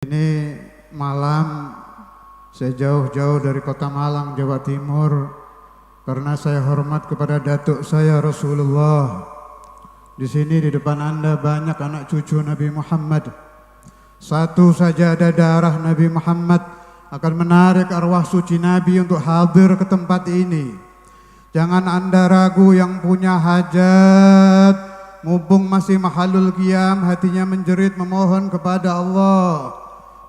Ini malam saya jauh-jauh dari kota Malang, Jawa Timur, karena saya hormat kepada datuk saya Rasulullah. Di sini di depan Anda banyak anak cucu Nabi Muhammad. Satu saja ada darah Nabi Muhammad akan menarik arwah suci Nabi untuk hadir ke tempat ini. Jangan Anda ragu yang punya hajat, mumpung masih mahalul qiyam, hatinya menjerit memohon kepada Allah,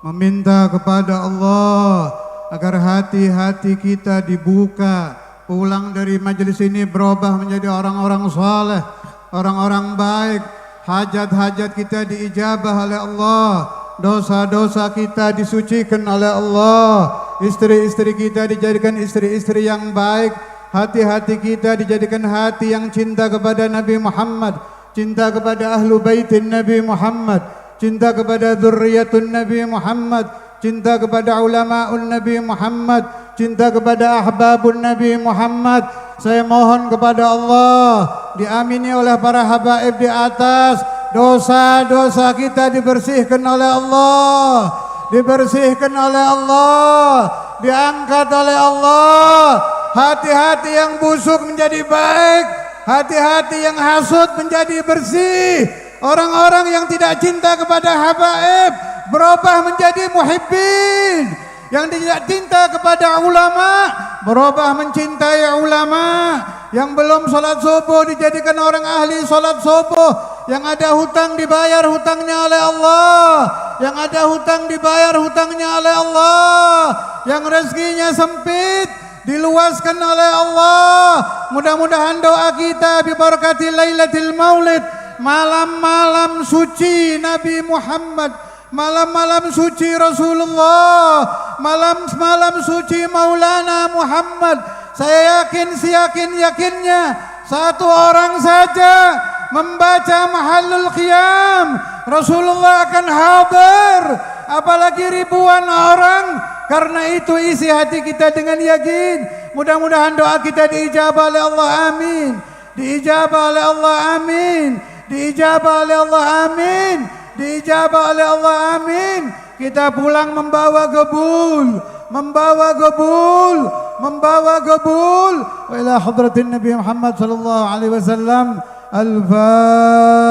meminta kepada Allah agar hati-hati kita dibuka, pulang dari majelis ini berubah menjadi orang-orang saleh, orang-orang baik, hajat-hajat kita diijabah oleh Allah, dosa-dosa kita disucikan oleh Allah, istri-istri kita dijadikan istri-istri yang baik, hati-hati kita dijadikan hati yang cinta kepada Nabi Muhammad, cinta kepada ahlu baitin Nabi Muhammad, cinta kepada dzurriyyatun Nabi Muhammad, cinta kepada ulamaun Nabi Muhammad, cinta kepada ahbabun Nabi Muhammad. Saya mohon kepada Allah, diamini oleh para habaib di atas, dosa-dosa kita dibersihkan oleh Allah, dibersihkan oleh Allah, diangkat oleh Allah. Hati-hati yang busuk menjadi baik, hati-hati yang hasut menjadi bersih. Orang-orang yang tidak cinta kepada habaib berubah menjadi muhibbin. Yang tidak cinta kepada ulama berubah mencintai ulama. Yang belum salat subuh dijadikan orang ahli salat subuh. Yang ada hutang dibayar hutangnya oleh Allah. Yang ada hutang dibayar hutangnya oleh Allah. Yang rezekinya sempit diluaskan oleh Allah. Mudah-mudahan doa kita bi barakati Lailatul Maulid, malam-malam suci Nabi Muhammad, malam-malam suci Rasulullah, malam-malam suci Maulana Muhammad. Saya yakin, seyakin-yakinnya satu orang saja membaca mahallul qiyam, Rasulullah akan hadir, apalagi ribuan orang. Karena itu isi hati kita dengan yakin. Mudah-mudahan doa kita diijabah oleh Allah, amin. Diijabah oleh Allah, amin. Diijabah oleh Allah, amin. Diijabah oleh Allah, amin. Kita pulang membawa gebul, membawa gebul, membawa gebul. Wa ila hadratin Nabi Muhammad sallallahu alaihi wasallam. Al-Fatihah.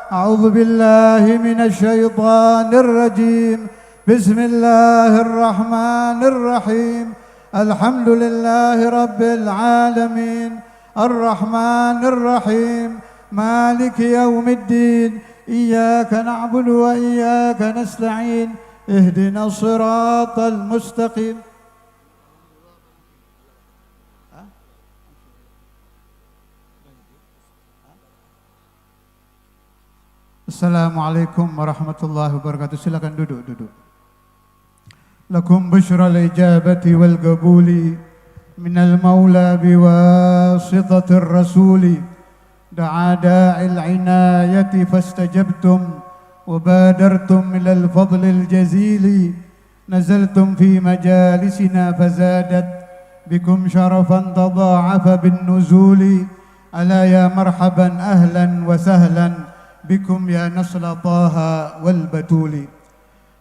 A'udzu billahi minasy syaithanir rajim. Bismillahirrahmanirrahim. Alhamdulillahi rabbil alamin. Ar-Rahmanir-Rahim. Maliki yaumiddin. Iyyaka na'budu wa iyyaka nasta'in. Ihdinas siratal mustaqim. Assalamualaikum warahmatullahi wabarakatuh. Silakan duduk. Lakum busyral ijabati wal qabuli minal maula biwasitatir rasuli. Da'a da'il inayati fastajabtum wa badartum ilal fadlil jazili. Nazaltum fi majalisina fazadat bikum syarafan tadha'afa bin nuzuli. Ala ya marhaban ahlan wa sahlan bikum ya nasla taha wal batuli.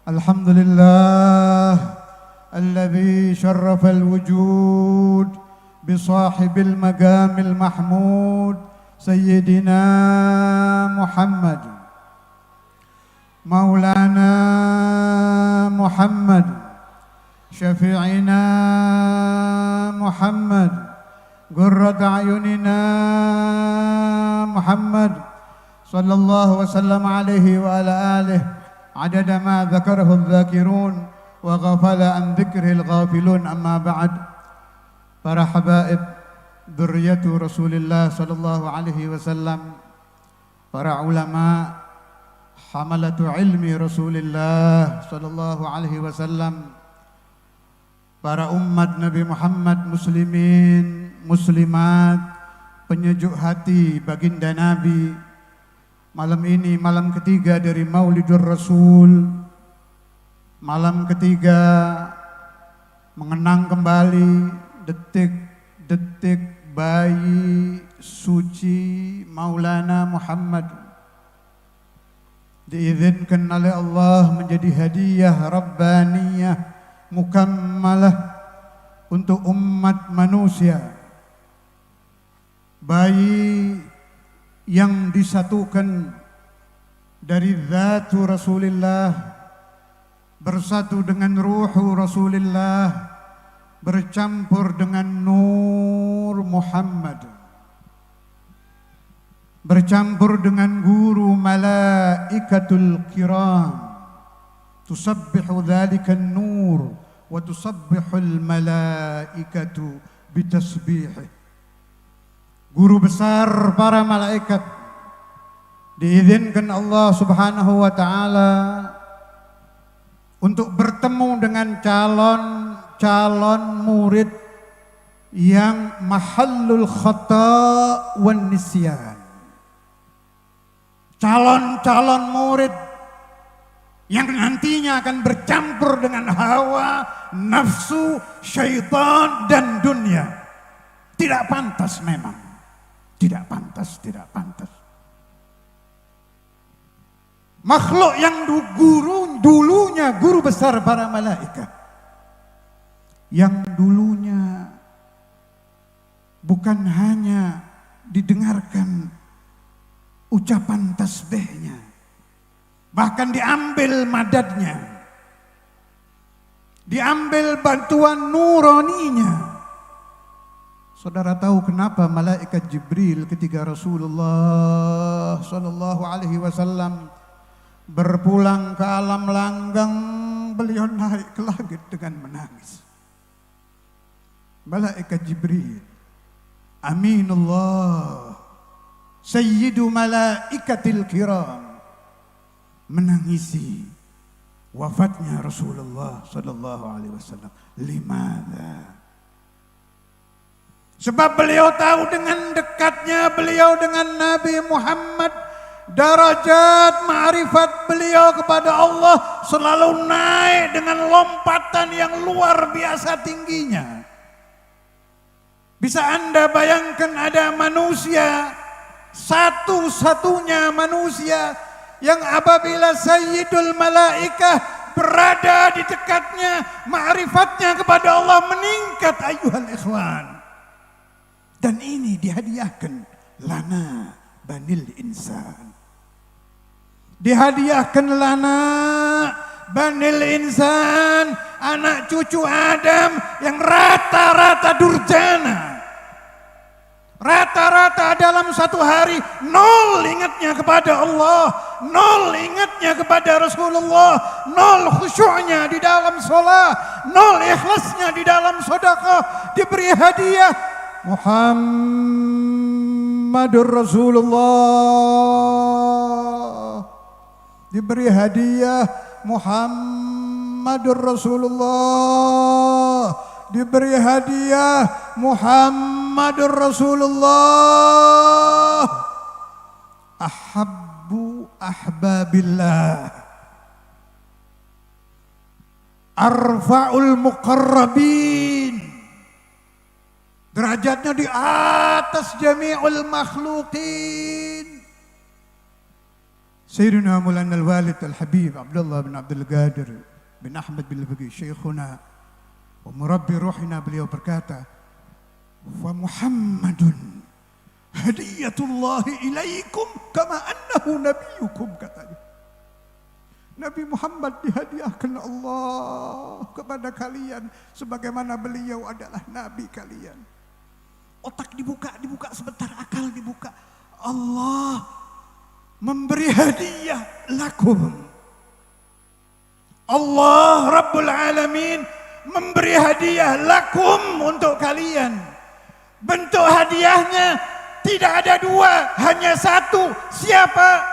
Alhamdulillah alladhi syarrafal wujud bisahibil magamil mahmud sayyidina Muhammad maulana Muhammad syafi'ina Muhammad qurrat a'yunina Muhammad sallallahu wasallam alaihi wa ala alihi adada ma dzakarahu dzakirun wa ghafala an dzikril ghafilun. Amma ba'd. Para habaib dzurriyyatu Rasulillah sallallahu alaihi wasallam, para ulama hamalatu ilmi Rasulillah sallallahu alaihi wasallam, para umat Nabi Muhammad, muslimin, muslimat, penyejuk hati baginda Nabi. Malam ini malam ketiga dari Maulidur Rasul, malam ketiga mengenang kembali detik-detik bayi suci Maulana Muhammad diizinkan oleh Allah menjadi hadiah rabbaniyah mukammalah untuk umat manusia, bayi yang disatukan dari zatu Rasulullah bersatu dengan ruhu Rasulullah bercampur dengan nur Muhammad, bercampur dengan guru malaikatul kiram, tusabbihu dzalika an-nur wa tusabbihu al-malaikatu bitasbihih. Guru besar para malaikat diizinkan Allah Subhanahu wa taala untuk bertemu dengan calon murid yang mahallul khata' wan nisyan. Calon murid yang nantinya akan bercampur dengan hawa, nafsu, syaitan dan dunia. Tidak pantas memang. Tidak pantas. Makhluk yang dulunya guru besar para malaikat, yang dulunya bukan hanya didengarkan ucapan tasbihnya, bahkan diambil madadnya, diambil bantuan nuraninya. Saudara tahu kenapa malaikat Jibril ketika Rasulullah sallallahu alaihi wasallam berpulang ke alam langgang, beliau naik ke langit dengan menangis. Malaikat Jibril, Aminullah, Sayyidu malaikatil kiram, menangisi wafatnya Rasulullah sallallahu alaihi wasallam. Limadha? Sebab beliau tahu dengan dekatnya beliau dengan Nabi Muhammad, darajat ma'rifat beliau kepada Allah selalu naik dengan lompatan yang luar biasa tingginya. Bisa Anda bayangkan ada manusia, satu-satunya manusia yang apabila Sayyidul Malaikah berada di dekatnya, ma'rifatnya kepada Allah meningkat, ayuhal ikhwan. Dan ini dihadiahkan lana banil insan. Dihadiahkan lana banil insan, anak cucu Adam yang rata-rata durjana. Rata-rata dalam satu hari nol ingatnya kepada Allah, nol ingatnya kepada Rasulullah, nol khusyuknya di dalam sholat, nol ikhlasnya di dalam sedekah. Diberi hadiah Muhammadur Rasulullah, diberi hadiah Muhammadur Rasulullah, diberi hadiah Muhammadur Rasulullah. Ahabbu ahbabillah, arfa'ul muqarrabin, derajatnya di atas jami'ul makhluqin. Sayyidina Maulana al-Walid al-Habib Abdullah bin Abdul Qadir bin Ahmad bin Al-Faqih Syekhuna wa murabbi ruhina, beliau berkata, "Wa Muhammadun hadiyatullahi ilaikum kama annahu nabiyukum," katanya. Nabi Muhammad dihadiahkan Allah kepada kalian sebagaimana beliau adalah nabi kalian. Otak dibuka sebentar, akal dibuka. Allah memberi hadiah lakum. Allah Rabbul Alamin memberi hadiah lakum untuk kalian. Bentuk hadiahnya tidak ada dua, hanya satu. Siapa?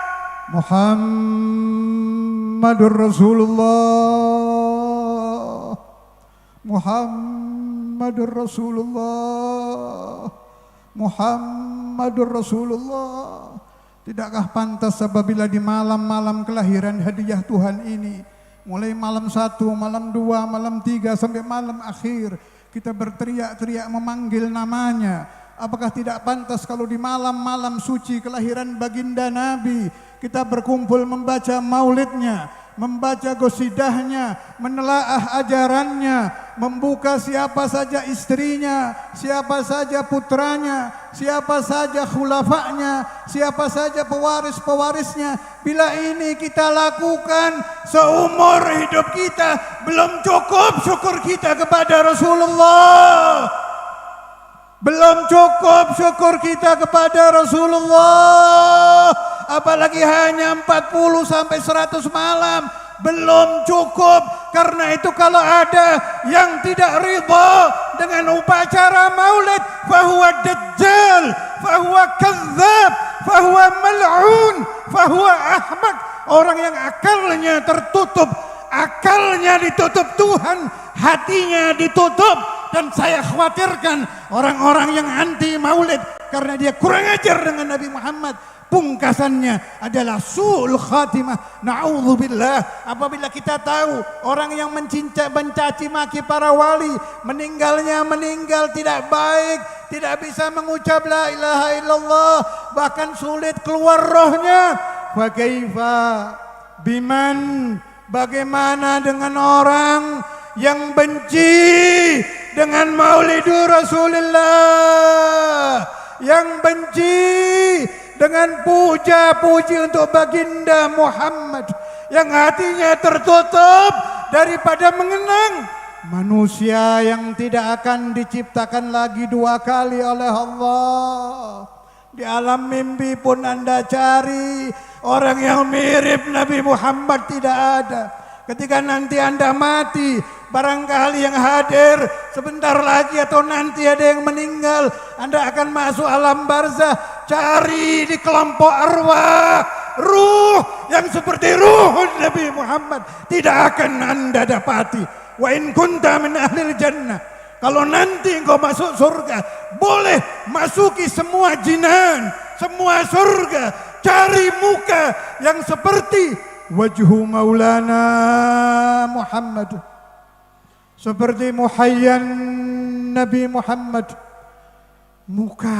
Muhammadur Rasulullah. Muhammadur Rasulullah. Muhammadur Rasulullah. Tidakkah pantas apabila di malam-malam kelahiran hadiah Tuhan ini, mulai malam 1, malam 2, malam 3 sampai malam akhir, kita berteriak-teriak memanggil namanya. Apakah tidak pantas kalau di malam-malam suci kelahiran baginda Nabi kita berkumpul membaca maulidnya, membaca gosidahnya, menelaah ajarannya, membuka siapa saja istrinya, siapa saja putranya, siapa saja khulafanya, siapa saja pewaris-pewarisnya. Bila ini kita lakukan seumur hidup kita, belum cukup syukur kita kepada Rasulullah. Belum cukup syukur kita kepada Rasulullah. Apalagi hanya 40 sampai 100 malam. Belum cukup. Karena itu kalau ada yang tidak ridha dengan upacara maulid, fahuwa dajjal, fahuwa kazzab, fahuwa mal'un, fahuwa ahmak. Orang yang akalnya tertutup, akalnya ditutup Tuhan, hatinya ditutup. Dan saya khawatirkan orang-orang yang anti maulid karena dia kurang ajar dengan Nabi Muhammad. Pungkasannya adalah su'ul khatimah. Na'udzubillah. Apabila kita tahu orang yang mencaci maki para wali, meninggal tidak baik, tidak bisa mengucap la ilaha illallah, bahkan sulit keluar rohnya. Fa kaifa biman, bagaimana dengan orang yang benci dengan maulidur Rasulullah, yang benci dengan puja-puji untuk baginda Muhammad, yang hatinya tertutup daripada mengenang manusia yang tidak akan diciptakan lagi dua kali oleh Allah. Di alam mimpi pun Anda cari orang yang mirip Nabi Muhammad, tidak ada. Ketika nanti Anda mati, barangkali yang hadir sebentar lagi atau nanti ada yang meninggal, Anda akan masuk alam barzah. Cari di kelompok arwah, ruh yang seperti ruh Nabi Muhammad tidak akan Anda dapati. Wa in kunta min ahlil jannah, kalau nanti engkau masuk surga, boleh masuki semua jinan, semua surga, cari muka yang seperti wajhu maulana Muhammad, seperti muhayyan Nabi Muhammad, muka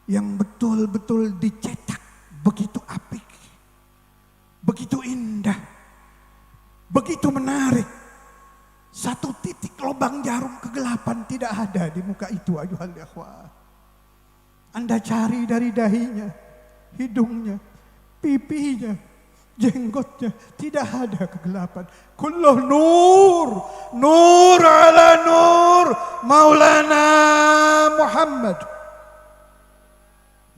yang betul-betul dicetak begitu apik, begitu indah, begitu menarik. Satu titik lubang jarum kegelapan tidak ada di muka itu, ayuhal ikhwah. Anda cari dari dahinya, hidungnya, pipinya, jenggotnya, tidak ada kegelapan. Kulluh nur, nur ala nur, Maulana Muhammad.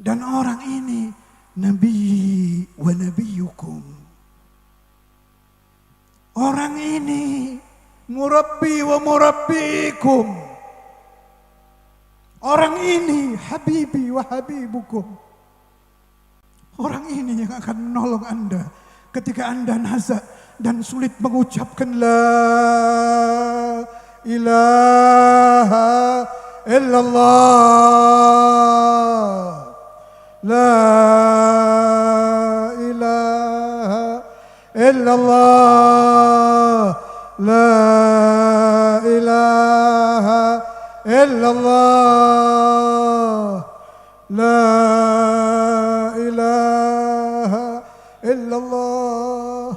Dan orang ini Nabi wa nabiyukum. Orang ini murabbi wa murabbikum. Orang ini habibi wa habibukum. Orang ini yang akan menolong Anda ketika Anda nazak dan sulit mengucapkan la ilaha illallah. La ilaha illallah. La ilaha illallah. La ilaha illallah.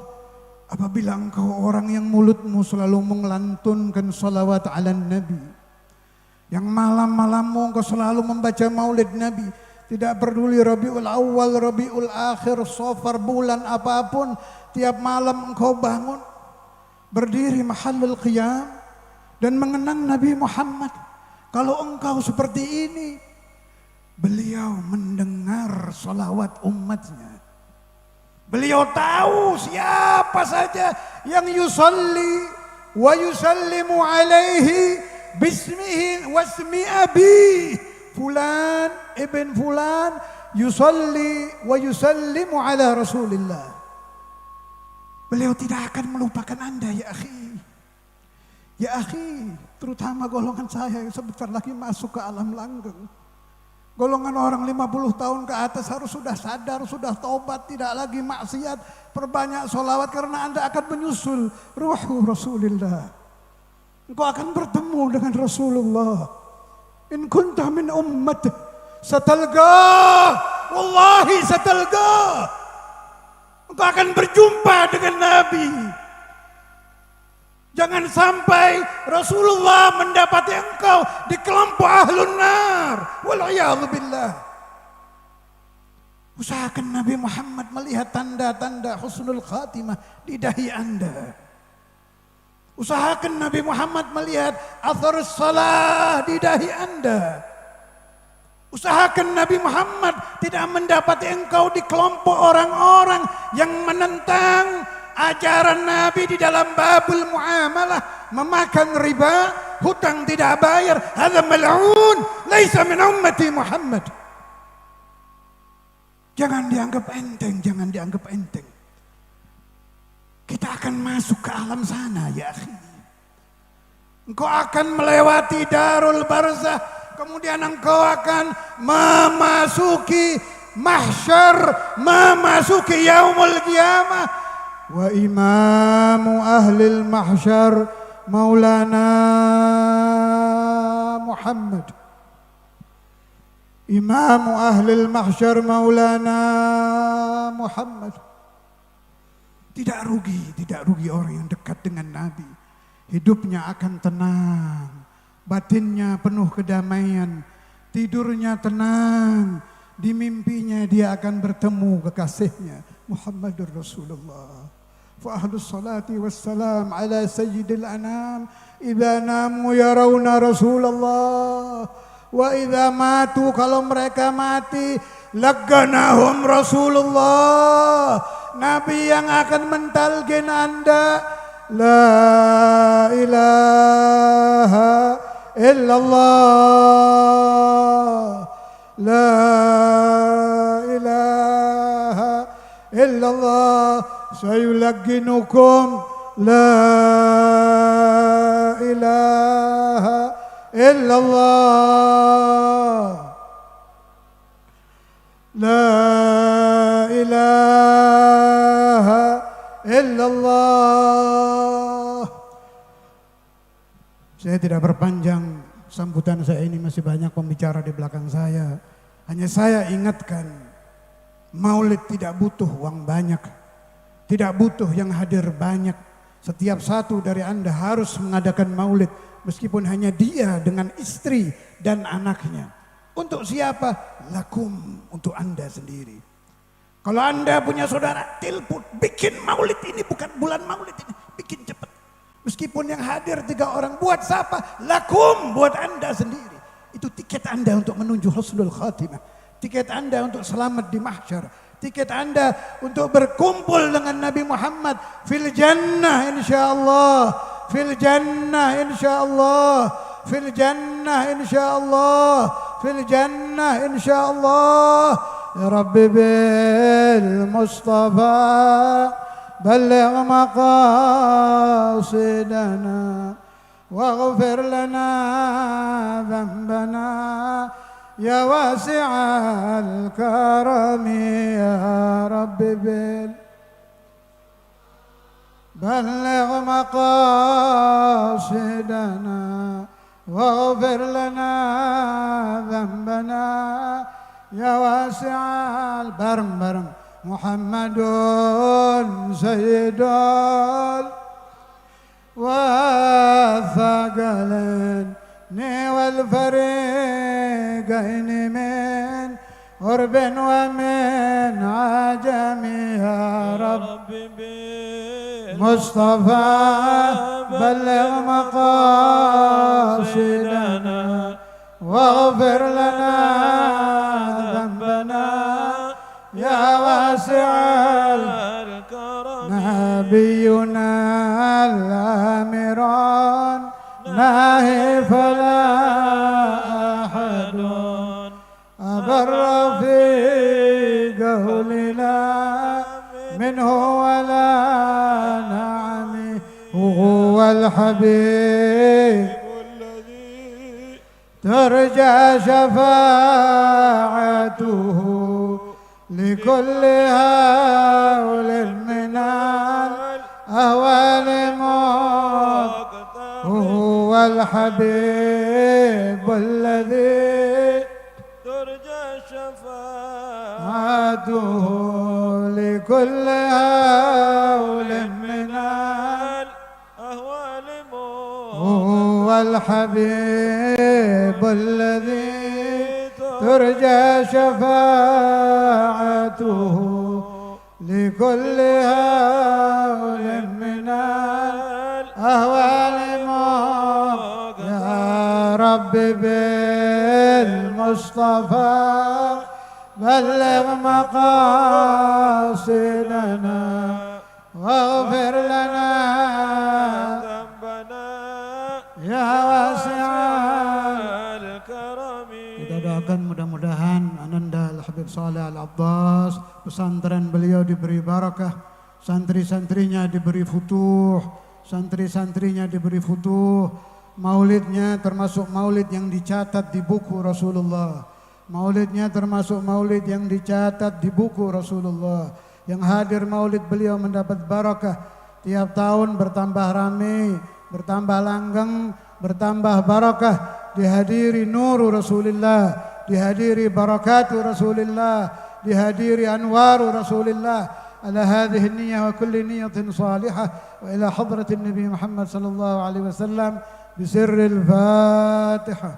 Apabila engkau orang yang mulutmu selalu melantunkan salawat ala Nabi, yang malam-malammu engkau selalu membaca maulid Nabi, tidak peduli Rabiul Awal, Rabiul Akhir, Safar, bulan apapun, tiap malam engkau bangun, berdiri mahallul qiyam dan mengenang Nabi Muhammad. Kalau engkau seperti ini, beliau mendengar salawat umatnya. Beliau tahu siapa saja yang yusalli wa yusallimu alaihi bismihi wasmi abi fulan ibn fulan yusalli wa yusallimu ala Rasulillah. Beliau tidak akan melupakan Anda, ya akhi. Ya akhi, terutama golongan saya yang sebentar lagi masuk ke alam langgeng. Golongan orang 50 tahun ke atas harus sudah sadar, sudah taubat, tidak lagi maksiat. Perbanyak sholawat karena Anda akan menyusul ruhu Rasulullah. Engkau akan bertemu dengan Rasulullah. In kunta min ummat satalga, wallahi satalga. Engkau akan berjumpa dengan Nabi. Jangan sampai Rasulullah mendapati engkau di kelompok ahlun nar. Wal'iyadzubillah. Usahakan Nabi Muhammad melihat tanda-tanda husnul khatimah di dahi Anda. Usahakan Nabi Muhammad melihat athar salah di dahi Anda. Usahakan Nabi Muhammad tidak mendapati engkau di kelompok orang-orang yang menentang ajaran Nabi di dalam babul muamalah, memakan riba, hutang tidak bayar, hadza mal'un, laisa min ummati Muhammad. Jangan dianggap enteng, jangan dianggap enteng. Kita akan masuk ke alam sana ya akhi. Engkau akan melewati darul barzah, kemudian engkau akan memasuki mahsyar, memasuki yaumul qiyamah. Wa imamu ahlil mahsyar Maulana Muhammad. Imamu ahlil mahsyar Maulana Muhammad. Tidak rugi orang yang dekat dengan Nabi. Hidupnya akan tenang, batinnya penuh kedamaian, tidurnya tenang, di mimpinya dia akan bertemu kekasihnya Muhammadur Rasulullah. Fa ahlus salati wassalam ala sayyidil anam idza namu yarawna Rasulullah wa idza matu, kalau mereka mati lagganahum Rasulullah, Nabi yang akan mentalkin Anda la ilaha illallah, la ilaha illallah, sayulagginukum la ilaha illallah, la ilaha illallah. Saya tidak berpanjang, sambutan saya ini masih banyak pembicara di belakang saya. Hanya saya ingatkan, maulid tidak butuh uang banyak, tidak butuh yang hadir banyak. Setiap satu dari Anda harus mengadakan maulid, meskipun hanya dia dengan istri dan anaknya. Untuk siapa? Lakum, untuk Anda sendiri. Kalau Anda punya saudara, telepon, bikin maulid ini, bukan bulan maulid ini, bikin cepat. Meskipun yang hadir 3 orang, buat siapa? Lakum, buat Anda sendiri. Itu tiket Anda untuk menuju husnul khatimah. Tiket Anda untuk selamat di mahsyar. Tiket Anda untuk berkumpul dengan Nabi Muhammad fil jannah insyaallah, fil jannah insyaallah, fil jannah insyaallah, fil jannah insyaallah. Ya Rabbi bil Mustafa balligh maqasidana waghfir lana dhanbana ya wasi'al karami ya Rabbi bil balligh maqasidana waghfir lana dhanbana ya wasi'al bareng-bareng Muhammadun sayyidul والثقلين والفريقين من قرب ومن عجم يا رب مصطفى بلغ مقاصدنا واغفر لنا ذنبنا يا واسع الكرم نبينا الآمران ناهي فلا أحد أبر في قولنا منه ولا نعم هو الحبيب الذي ترجى شفاعته لكل هول من الأهوال موت هو الحبيب الذي ترجى شفاعته شفاعته لكل هول من الأهوال هو الحبيب الذي ترجى شفاعته لكل هول من الأهوال يا رب بالمصطفى بلغ مقاصدنا واغفر لنا ذنبنا ya wasi'al الكرم. Kita doakan mudah-mudahan Ananda Al-Habib Saleh Al-Abbas, pesantren beliau diberi barakah, santri-santrinya diberi futuh, santri-santrinya diberi futuh, maulidnya termasuk maulid yang dicatat di buku Rasulullah, maulidnya termasuk maulid yang dicatat di buku Rasulullah, yang hadir maulid beliau mendapat barakah, tiap tahun bertambah ramai, bertambah langgeng, bertambah barakah, dihadiri nuru Rasulullah, dihadiri barakatu Rasulullah, dihadiri anwaru Rasulullah. على هذه النية وكل نية صالحة وإلى حضرة النبي محمد صلى الله عليه وسلم بسر الفاتحة.